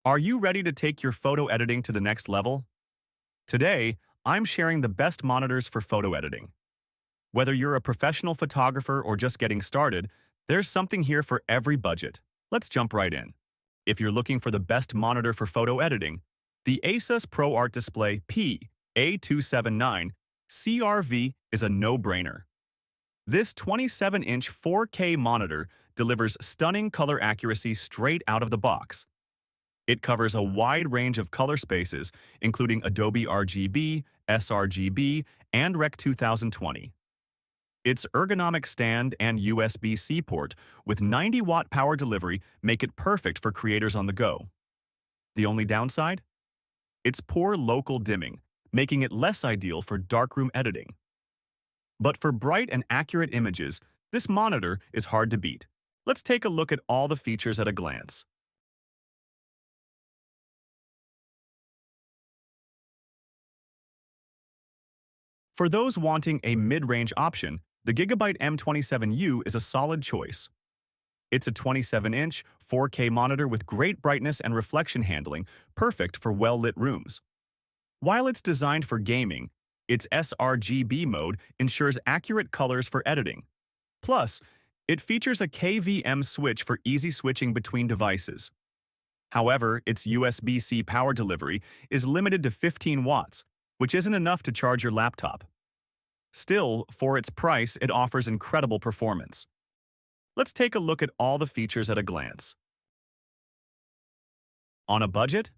Are you ready to take your photo editing to the next level? Today, I'm sharing the best monitors for photo editing. Whether you're a professional photographer or just getting started, there's something here for every budget. Let's jump right in. If you're looking for the best monitor for photo editing, the Asus ProArt Display P-A279 CRV is a no-brainer. This 27-inch 4K monitor delivers stunning color accuracy straight out of the box. It covers a wide range of color spaces, including AdobeRGB, sRGB, and Rec 2020. Its ergonomic stand and USB-C port with 90-watt power delivery make it perfect for creators on the go. The only downside? Its poor local dimming, making it less ideal for darkroom editing. But for bright and accurate images, this monitor is hard to beat. Let's take a look at all the features at a glance. For those wanting a mid-range option, the Gigabyte M27U is a solid choice. It's a 27-inch, 4K monitor with great brightness and reflection handling, perfect for well-lit rooms. While it's designed for gaming, its sRGB mode ensures accurate colors for editing. Plus, it features a KVM switch for easy switching between devices. However, its USB-C power delivery is limited to 15 watts, which isn't enough to charge your laptop. Still, for its price, it offers incredible performance. Let's take a look at all the features at a glance. On a budget?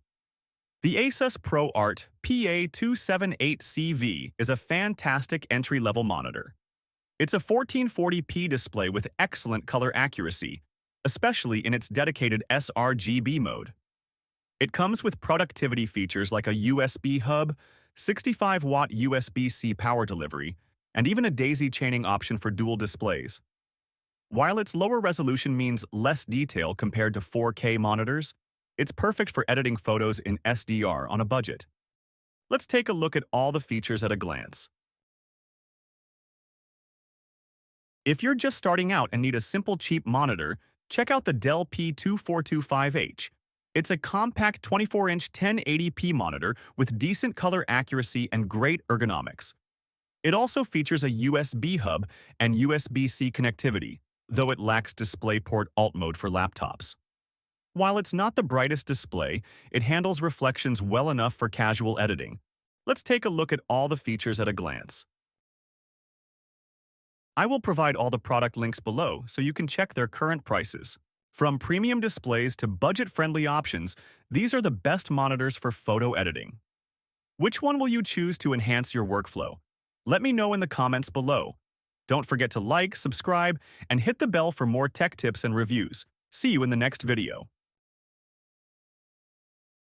The Asus ProArt PA278CV is a fantastic entry-level monitor. It's a 1440p display with excellent color accuracy, especially in its dedicated sRGB mode. It comes with productivity features like a USB hub, 65-watt USB-C power delivery, and even a daisy chaining option for dual displays. While its lower resolution means less detail compared to 4K monitors, it's perfect for editing photos in SDR on a budget. Let's take a look at all the features at a glance. If you're just starting out and need a simple cheap monitor, check out the Dell P2425H. It's a compact 24-inch 1080p monitor with decent color accuracy and great ergonomics. It also features a USB hub and USB-C connectivity, though it lacks DisplayPort Alt mode for laptops. While it's not the brightest display, it handles reflections well enough for casual editing. Let's take a look at all the features at a glance. I will provide all the product links below so you can check their current prices. From premium displays to budget-friendly options, these are the best monitors for photo editing. Which one will you choose to enhance your workflow? Let me know in the comments below. Don't forget to like, subscribe, and hit the bell for more tech tips and reviews. See you in the next video.